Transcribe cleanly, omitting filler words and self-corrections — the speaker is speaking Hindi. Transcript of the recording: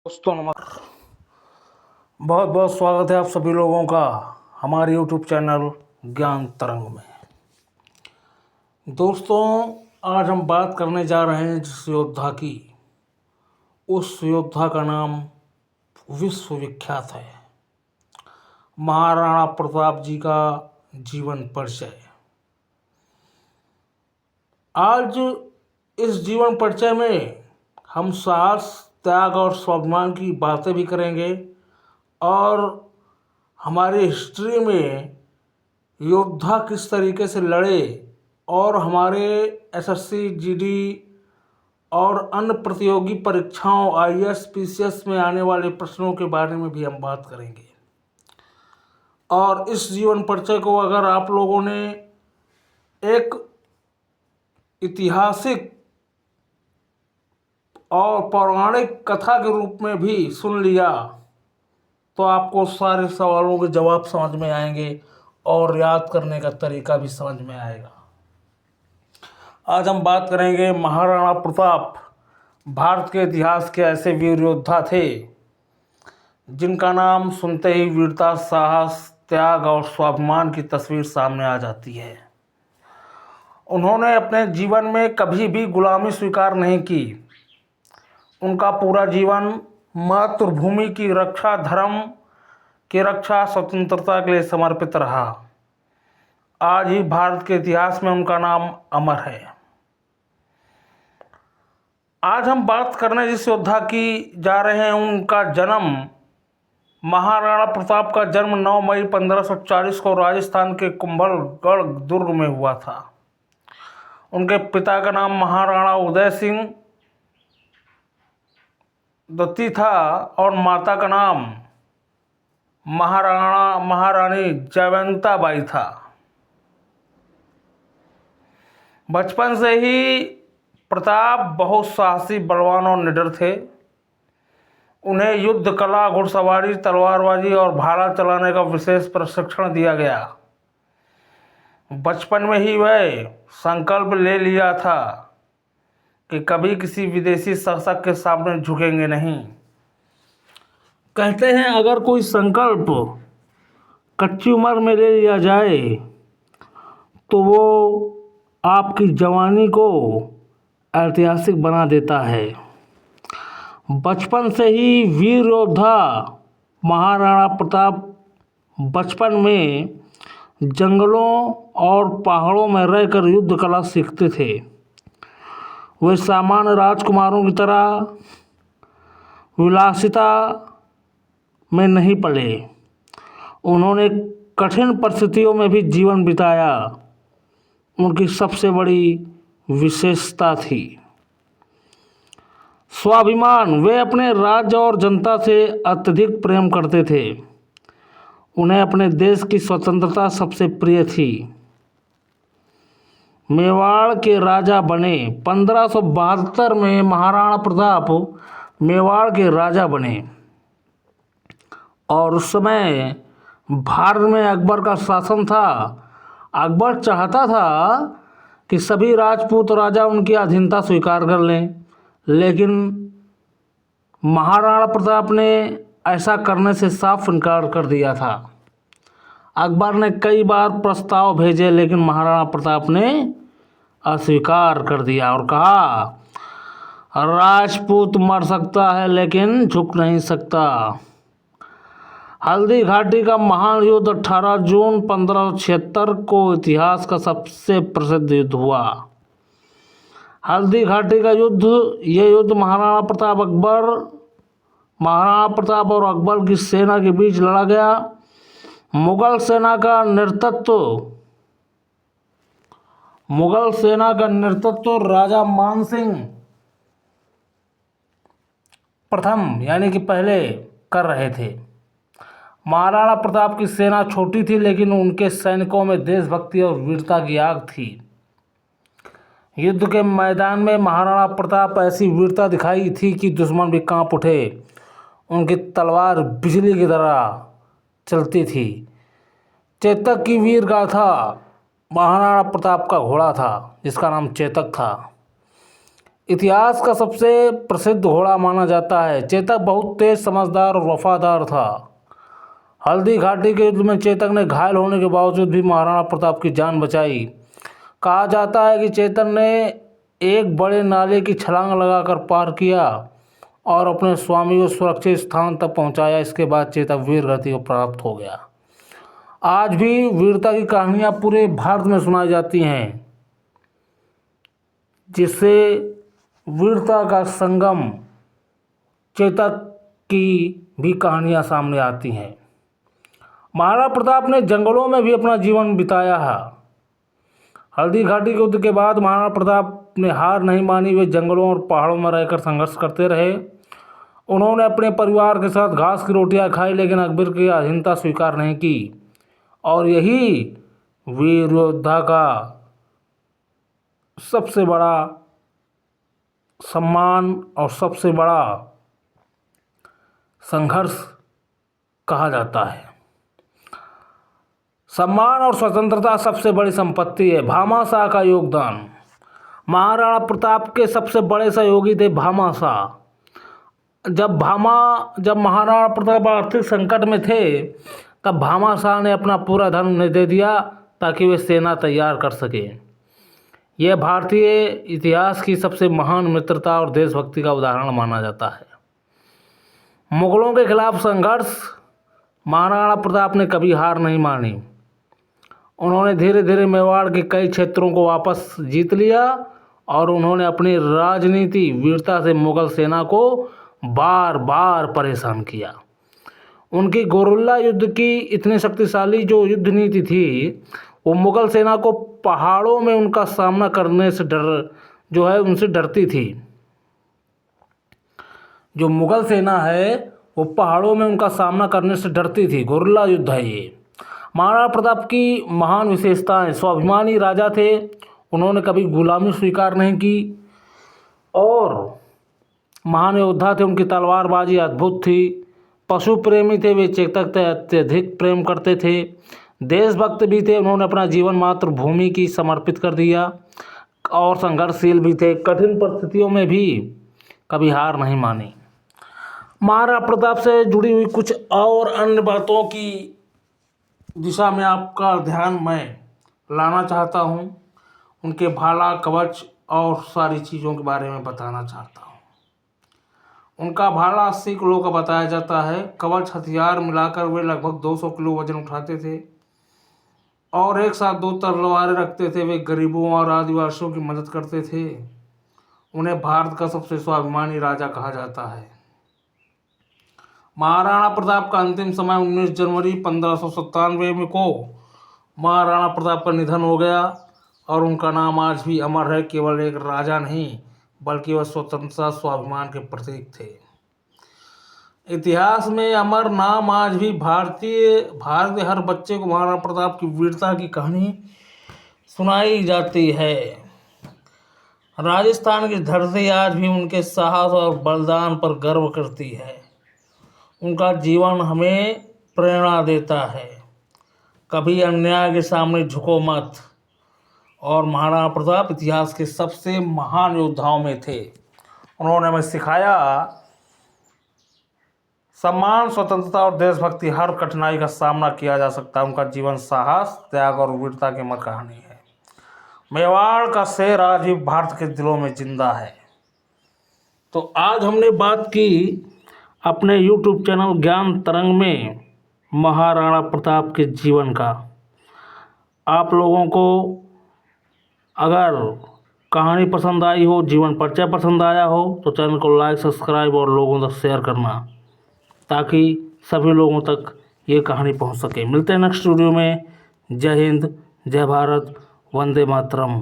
दोस्तों नमस्कार। बहुत बहुत स्वागत है आप सभी लोगों का हमारे YouTube चैनल ज्ञान तरंग में। दोस्तों, आज हम बात करने जा रहे हैं जिस योद्धा की, उस योद्धा का नाम विश्व विख्यात है, महाराणा प्रताप जी का जीवन परिचय। आज इस जीवन परिचय में हम साहस, त्याग और स्वाभिमान की बातें भी करेंगे और हमारी हिस्ट्री में योद्धा किस तरीके से लड़े और हमारे एसएससी, जीडी और अन्य प्रतियोगी परीक्षाओं आईएएस, पीसीएस में आने वाले प्रश्नों के बारे में भी हम बात करेंगे। और इस जीवन परिचय को अगर आप लोगों ने एक ऐतिहासिक और पौराणिक कथा के रूप में भी सुन लिया तो आपको सारे सवालों के जवाब समझ में आएंगे और याद करने का तरीका भी समझ में आएगा। आज हम बात करेंगे महाराणा प्रताप भारत के इतिहास के ऐसे वीर योद्धा थे जिनका नाम सुनते ही वीरता, साहस, त्याग और स्वाभिमान की तस्वीर सामने आ जाती है। उन्होंने अपने जीवन में कभी भी गुलामी स्वीकार नहीं की। उनका पूरा जीवन मातृभूमि की रक्षा, धर्म की रक्षा, स्वतंत्रता के लिए समर्पित रहा। आज ही भारत के इतिहास में उनका नाम अमर है। आज हम बात करने जिस योद्धा की जा रहे हैं, उनका जन्म, महाराणा प्रताप का जन्म 9 मई 1540 को राजस्थान के कुंभलगढ़ दुर्ग में हुआ था। उनके पिता का नाम महाराणा उदय सिंह दत्ती था और माता का नाम महारानी जयवंता बाई था। बचपन से ही प्रताप बहुत साहसी, बलवान और निडर थे। उन्हें युद्ध कला, घुड़सवारी, तलवारबाजी और भाला चलाने का विशेष प्रशिक्षण दिया गया। बचपन में ही वह संकल्प ले लिया था कि कभी किसी विदेशी शासक के सामने झुकेंगे नहीं। कहते हैं अगर कोई संकल्प कच्ची उम्र में ले लिया जाए तो वो आपकी जवानी को ऐतिहासिक बना देता है। बचपन से ही वीर योद्धा महाराणा प्रताप बचपन में जंगलों और पहाड़ों में रहकर युद्ध कला सीखते थे। वे सामान्य राजकुमारों की तरह विलासिता में नहीं पले। उन्होंने कठिन परिस्थितियों में भी जीवन बिताया। उनकी सबसे बड़ी विशेषता थी स्वाभिमान। वे अपने राज्य और जनता से अत्यधिक प्रेम करते थे। उन्हें अपने देश की स्वतंत्रता सबसे प्रिय थी। मेवाड़ के राजा बने। 1572 में महाराणा प्रताप मेवाड़ के राजा बने और उस समय भारत में अकबर का शासन था। अकबर चाहता था कि सभी राजपूत राजा उनकी अधीनता स्वीकार कर लें, लेकिन महाराणा प्रताप ने ऐसा करने से साफ इनकार कर दिया था। अकबर ने कई बार प्रस्ताव भेजे लेकिन महाराणा प्रताप ने अस्वीकार कर दिया और कहा, राजपूत मर सकता है लेकिन झुक नहीं सकता। हल्दी घाटी का महान युद्ध 18 जून 1576 को इतिहास का सबसे प्रसिद्ध युद्ध हुआ। हल्दी घाटी का युद्ध, ये युद्ध महाराणा प्रताप और अकबर की सेना के बीच लड़ा गया। मुगल सेना का नेतृत्व राजा मानसिंह प्रथम यानी कि पहले कर रहे थे। महाराणा प्रताप की सेना छोटी थी लेकिन उनके सैनिकों में देशभक्ति और वीरता की आग थी। युद्ध के मैदान में महाराणा प्रताप ऐसी वीरता दिखाई थी कि दुश्मन भी कांप उठे। उनकी तलवार बिजली की तरह चलती थी। चेतक की वीर गाथा महाराणा प्रताप का घोड़ा था जिसका नाम चेतक था। इतिहास का सबसे प्रसिद्ध घोड़ा माना जाता है। चेतक बहुत तेज, समझदार और वफादार था। हल्दी घाटी के युद्ध में चेतक ने घायल होने के बावजूद भी महाराणा प्रताप की जान बचाई। कहा जाता है कि चेतक ने एक बड़े नाले की छलांग लगाकर पार किया और अपने स्वामी को सुरक्षित स्थान तक पहुंचाया। इसके बाद चेतक वीर गति को प्राप्त हो गया। आज भी वीरता की कहानियां पूरे भारत में सुनाई जाती हैं, जिससे वीरता का संगम चेतक की भी कहानियां सामने आती हैं। महाराणा प्रताप ने जंगलों में भी अपना जीवन बिताया है। हल्दी घाटी के युद्ध के बाद महाराणा प्रताप ने हार नहीं मानी। वे जंगलों और पहाड़ों में रहकर संघर्ष करते रहे। उन्होंने अपने परिवार के साथ घास की रोटियां खाई, लेकिन अकबर की अधीनता स्वीकार नहीं की। और यही वीर योद्धा का सबसे बड़ा सम्मान और सबसे बड़ा संघर्ष कहा जाता है। सम्मान और स्वतंत्रता सबसे बड़ी संपत्ति है। भामाशाह का योगदान। महाराणा प्रताप के सबसे बड़े सहयोगी थे भामाशाह। जब महाराणा प्रताप आर्थिक संकट में थे, तब भामाशाह ने अपना पूरा धन उन्हें दे दिया ताकि वे सेना तैयार कर सकें। यह भारतीय इतिहास की सबसे महान मित्रता और देशभक्ति का उदाहरण माना जाता है। मुगलों के खिलाफ संघर्ष। महाराणा प्रताप ने कभी हार नहीं मानी। उन्होंने धीरे धीरे मेवाड़ के कई क्षेत्रों को वापस जीत लिया और उन्होंने अपनी राजनीति वीरता से मुगल सेना को बार बार परेशान किया। उनकी गोरिल्ला युद्ध की इतनी शक्तिशाली जो युद्ध नीति थी, वो मुगल सेना को पहाड़ों में उनका सामना करने से उनसे डरती थी। जो मुगल सेना है वो पहाड़ों में उनका सामना करने से डरती थी। गोरिल्ला युद्ध है ये। महाराणा प्रताप की महान विशेषताएं। स्वाभिमानी राजा थे। उन्होंने कभी गुलामी स्वीकार नहीं की और महान योद्धा थे। उनकी तलवारबाजी अद्भुत थी। पशु प्रेमी थे। वे चेतक से अत्यधिक प्रेम करते थे। देशभक्त भी थे। उन्होंने अपना जीवन मातृभूमि की समर्पित कर दिया और संघर्षशील भी थे। कठिन परिस्थितियों में भी कभी हार नहीं मानी। महाराणा प्रताप से जुड़ी हुई कुछ और अन्य बातों की दिशा में आपका ध्यान मैं लाना चाहता हूँ। उनके भाला, कवच और सारी चीज़ों के बारे में बताना चाहता हूँ। उनका भाला 80 किलो का बताया जाता है। कवच हथियार मिलाकर वे लगभग 200 किलो वजन उठाते थे और एक साथ 2 तलवारें रखते थे। वे गरीबों और आदिवासियों की मदद करते थे। उन्हें भारत का सबसे स्वाभिमानी राजा कहा जाता है। महाराणा प्रताप का अंतिम समय 19 जनवरी 1597 में को महाराणा प्रताप का निधन हो गया और उनका नाम आज भी अमर है। केवल एक राजा नहीं, बल्कि वह स्वतंत्रता, स्वाभिमान के प्रतीक थे। इतिहास में अमर नाम आज भी भारत के हर बच्चे को महाराणा प्रताप की वीरता की कहानी सुनाई जाती है। राजस्थान की धरती आज भी उनके साहस और बलिदान पर गर्व करती है। उनका जीवन हमें प्रेरणा देता है। कभी अन्याय के सामने झुको मत। और महाराणा प्रताप इतिहास के सबसे महान योद्धाओं में थे। उन्होंने हमें सिखाया सम्मान, स्वतंत्रता और देशभक्ति। हर कठिनाई का सामना किया जा सकता है। उनका जीवन साहस, त्याग और वीरता की अमर कहानी है। मेवाड़ का शेर आज भी भारत के दिलों में जिंदा है। तो आज हमने बात की अपने YouTube चैनल ज्ञान तरंग में महाराणा प्रताप के जीवन का। आप लोगों को अगर कहानी पसंद आई हो, जीवन परिचय पसंद आया हो, तो चैनल को लाइक, सब्सक्राइब और लोगों तक शेयर करना, ताकि सभी लोगों तक ये कहानी पहुंच सके। मिलते हैं नेक्स्ट वीडियो में। जय हिंद, जय भारत, वंदे मातरम।